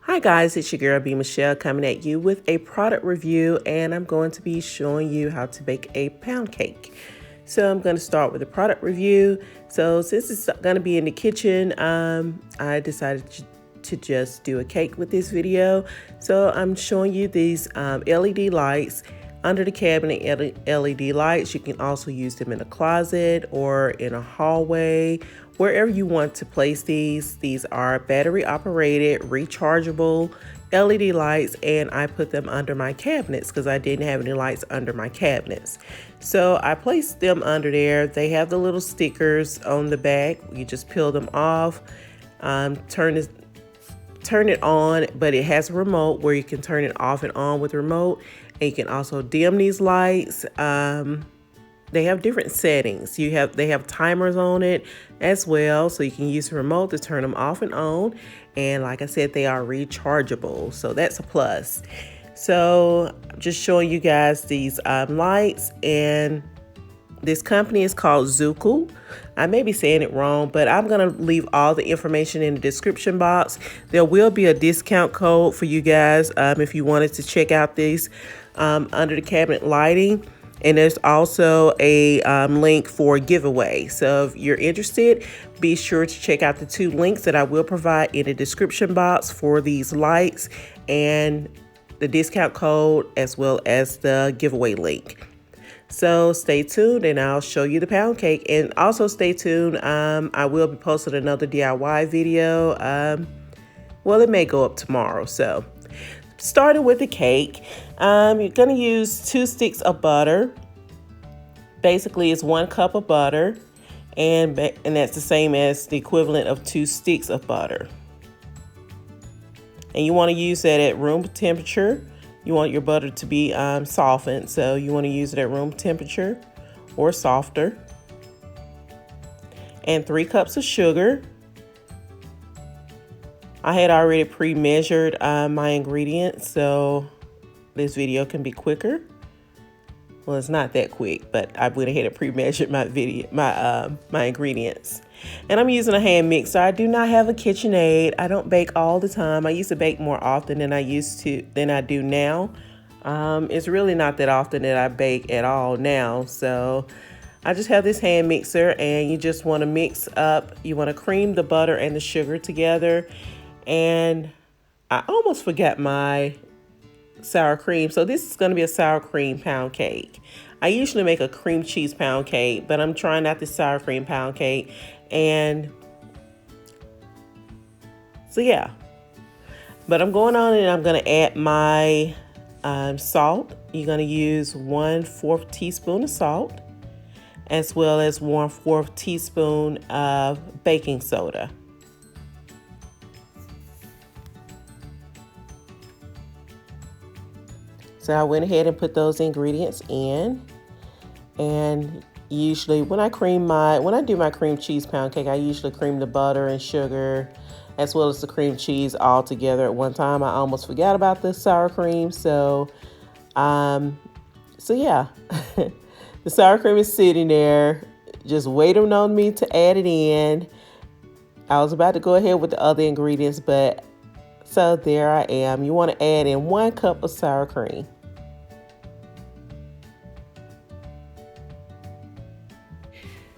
Hi guys, it's your girl B Michelle coming at you with a product review, and I'm going to be showing you how to bake a pound cake. So I'm going to start with a product review. So since it's going to be in the kitchen, I decided to just do a cake with this video. So I'm showing you these LED lights. Under the cabinet LED lights. You can also use them in a closet or in a hallway, wherever you want to place these. These are battery operated, rechargeable LED lights, and I put them under my cabinets because I didn't have any lights under my cabinets. So I placed them under there. They have the little stickers on the back. You just peel them off, turn it on, but it has a remote where you can turn it off and on with the remote. And you can also dim these lights. They have different settings. They have timers on it as well, so you can use the remote to turn them off and on. And like I said, they are rechargeable, so that's a plus. So I'm just showing you guys these lights, and this company is called Szokeled. I may be saying it wrong, but I'm going to leave all the information in the description box. There will be a discount code for you guys if you wanted to check out these under the cabinet lighting. And there's also a link for a giveaway. So if you're interested, be sure to check out the two links that I will provide in the description box for these lights and the discount code as well as the giveaway link. So stay tuned and I'll show you the pound cake. And also stay tuned. I will be posting another DIY video. Well, it may go up tomorrow. So starting with the cake, you're going to use 2 sticks of butter. Basically, it's 1 cup of butter. And that's the same as the equivalent of 2 sticks of butter. And you want to use that at room temperature. You want your butter to be softened, so you want to use it at room temperature or softer. And 3 cups of sugar. I had already pre-measured my ingredients, so this video can be quicker. Well, it's not that quick, but I went ahead and pre-measured my ingredients. And I'm using a hand mixer. I do not have a KitchenAid. I don't bake all the time. I used to bake more often than I do now. It's really not that often that I bake at all now. So I just have this hand mixer, and you just want to mix up. You want to cream the butter and the sugar together. And I almost forgot my sour cream. So this is going to be a sour cream pound cake. I usually make a cream cheese pound cake, but I'm trying out this sour cream pound cake. And so yeah, but I'm going on and I'm going to add my salt. You're going to use 1/4 teaspoon of salt, as well as 1/4 teaspoon of baking soda. So I went ahead and put those ingredients in. And usually when I do my cream cheese pound cake, I usually cream the butter and sugar as well as the cream cheese all together at one time. I almost forgot about the sour cream. So yeah, the sour cream is sitting there just waiting on me to add it in. I was about to go ahead with the other ingredients, but so there I am. You want to add in 1 cup of sour cream.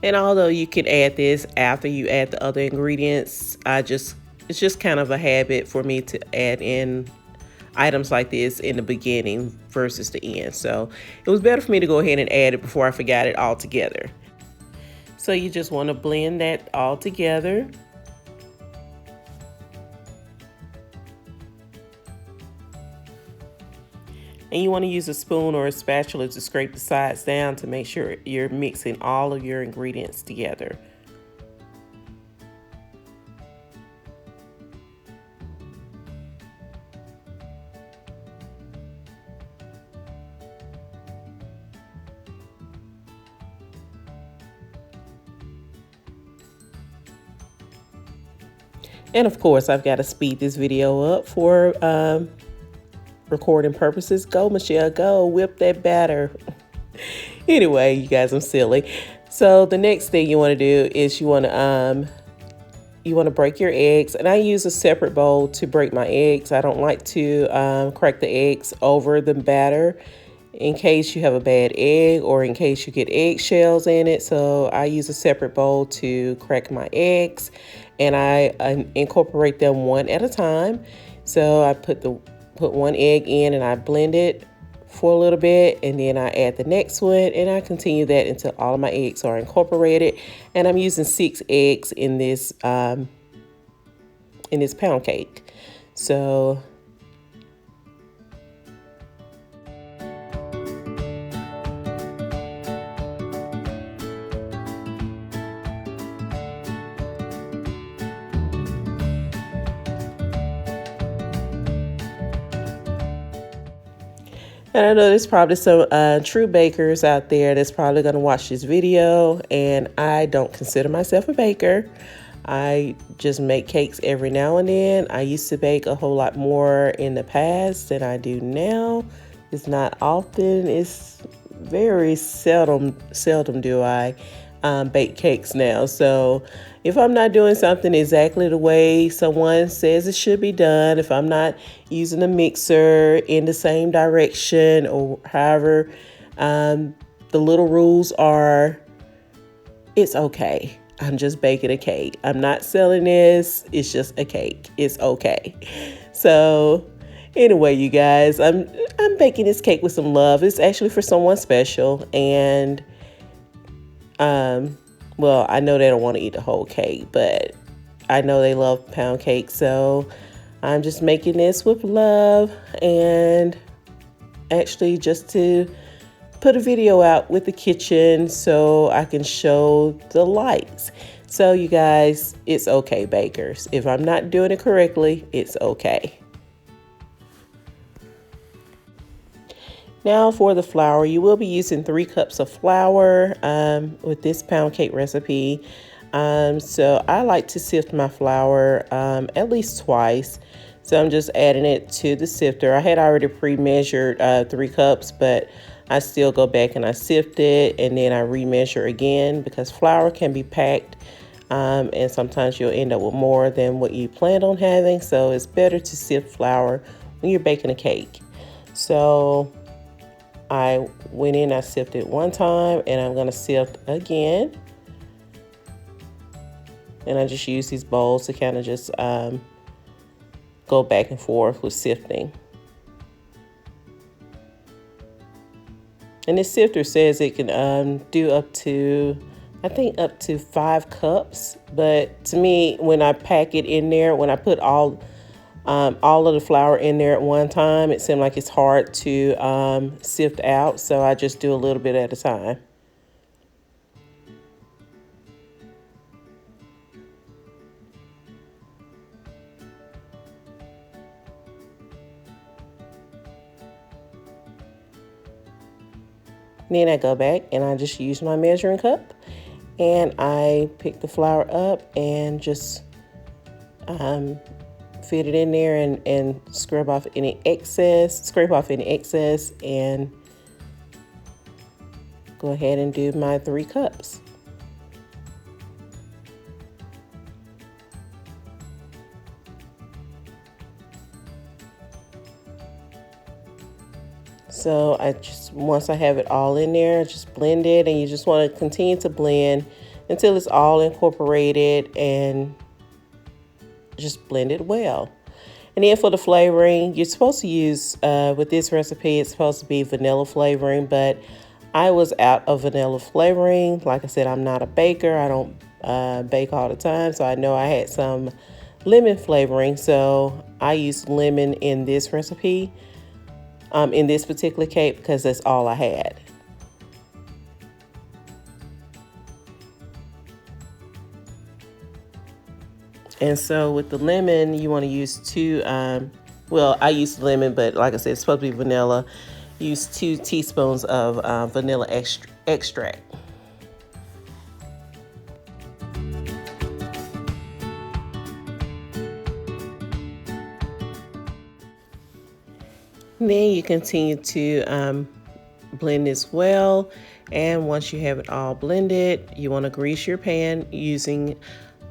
And although you can add this after you add the other ingredients, it's just kind of a habit for me to add in items like this in the beginning versus the end. So it was better for me to go ahead and add it before I forgot it all together. So you just want to blend that all together. And you want to use a spoon or a spatula to scrape the sides down to make sure you're mixing all of your ingredients together. And of course, I've got to speed this video up for recording purposes. Go, Michelle, go whip that batter. Anyway, you guys, I'm silly. So the next thing you want to do is you want to you want to break your eggs, and I use a separate bowl to break my eggs. I don't like to crack the eggs over the batter in case you have a bad egg or in case you get eggshells in it. So I use a separate bowl to crack my eggs, and I incorporate them one at a time. So I put one egg in and I blend it for a little bit, and then I add the next one, and I continue that until all of my eggs are incorporated. And I'm using 6 eggs in this pound cake. So and I know there's probably some true bakers out there that's probably going to watch this video, and I don't consider myself a baker. I just make cakes every now and then. I used to bake a whole lot more in the past than I do now. It's not often. It's very seldom do I bake cakes now. So if I'm not doing something exactly the way someone says it should be done, if I'm not using a mixer in the same direction, or however the little rules are, it's okay. I'm just baking a cake. I'm not selling this. It's just a cake. It's okay. So anyway, you guys, I'm baking this cake with some love. It's actually for someone special, and well, I know they don't want to eat the whole cake, but I know they love pound cake, so I'm just making this with love, and actually just to put a video out with the kitchen so I can show the lights. So you guys, it's okay, bakers. If I'm not doing it correctly, it's okay. Now for the flour, you will be using 3 cups of flour with this pound cake recipe. So I like to sift my flour at least twice. So I'm just adding it to the sifter. I had already pre-measured 3 cups, but I still go back and I sift it, and then I remeasure again, because flour can be packed and sometimes you'll end up with more than what you planned on having. So it's better to sift flour when you're baking a cake. So I went in, I sifted one time, and I'm going to sift again. And I just use these bowls to kind of just go back and forth with sifting. And this sifter says it can do up to, I think, up to 5 cups. But to me, when I pack it in there, when I put all of the flour in there at one time, it seemed like it's hard to sift out. So I just do a little bit at a time. Then I go back and I just use my measuring cup, and I pick the flour up and just fit it in there and scrape off any excess, and go ahead and do my 3 cups. So once I have it all in there, just blend it, and you just want to continue to blend until it's all incorporated, and just blend it well. And then for the flavoring, you're supposed to use, with this recipe, it's supposed to be vanilla flavoring, but I was out of vanilla flavoring. Like I said, I'm not a baker. I don't bake all the time, so I know I had some lemon flavoring, so I used lemon in this recipe. In this particular cake, because that's all I had. And so with the lemon, you want to use 2, well, I used lemon, but like I said, it's supposed to be vanilla. Use 2 teaspoons of vanilla extract. Then you continue to blend this well, and once you have it all blended, you want to grease your pan using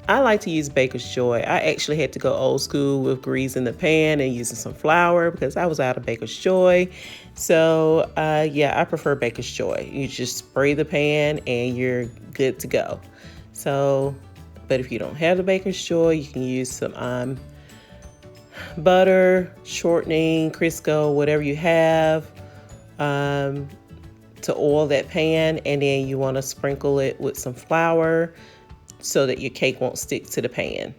I like to use Baker's Joy. I actually had to go old school with greasing the pan and using some flour because I was out of Baker's Joy. So yeah, I prefer Baker's Joy. You just spray the pan and you're good to go. So, but if you don't have the Baker's Joy, you can use some butter, shortening, Crisco, whatever you have, to oil that pan, and then you want to sprinkle it with some flour so that your cake won't stick to the pan.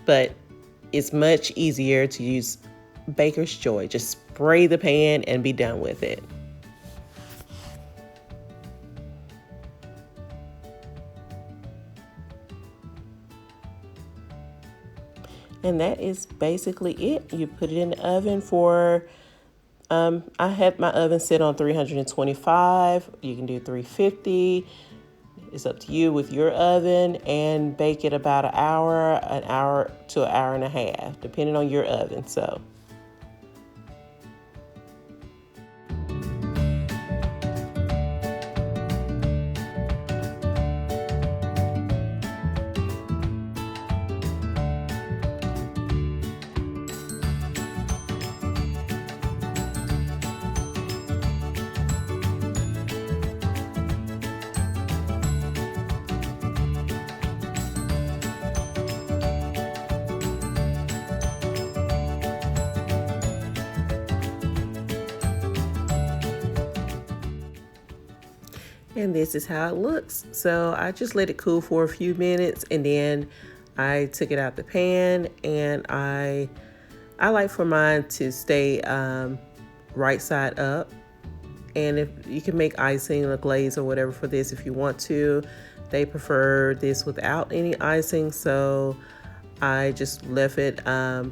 But it's much easier to use Baker's Joy. Just spray the pan and be done with it. And that is basically it. You put it in the oven for, I had my oven set on 325. You can do 350. It's up to you with your oven, and bake it about an hour to an hour and a half, depending on your oven. So. And this is how it looks. So I just let it cool for a few minutes, and then I took it out the pan, and I like for mine to stay right side up. And if you can make icing or glaze or whatever for this if you want to. They prefer this without any icing, so I just left it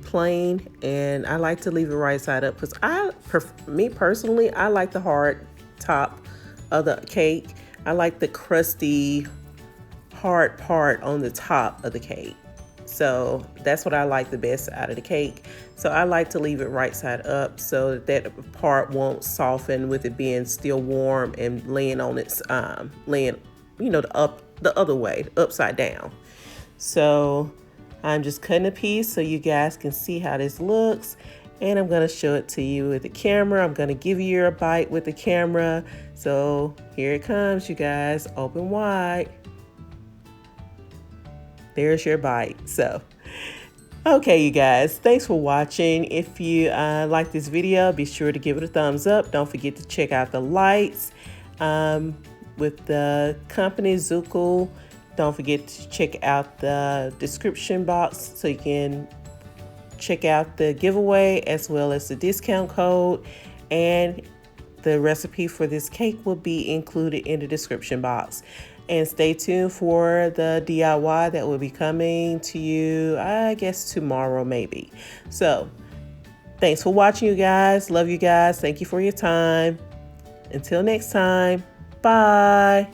plain, and I like to leave it right side up because me personally, I like the hard top of the cake. I like the crusty hard part on the top of the cake. So that's what I like the best out of the cake. So I like to leave it right side up so that part won't soften with it being still warm and laying on its laying, the other way, upside down. So I'm just cutting a piece so you guys can see how this looks. And I'm gonna show it to you with the camera. I'm gonna give you a bite with the camera. So here it comes, you guys, open wide. There's your bite. So, okay, you guys, thanks for watching. If you like this video, be sure to give it a thumbs up. Don't forget to check out the lights with the company Szokeled. Don't forget to check out the description box so you can check out the giveaway as well as the discount code, and the recipe for this cake will be included in the description box. And stay tuned for the DIY that will be coming to you, I guess tomorrow maybe. So thanks for watching, you guys. Love you guys. Thank you for your time. Until next time, bye.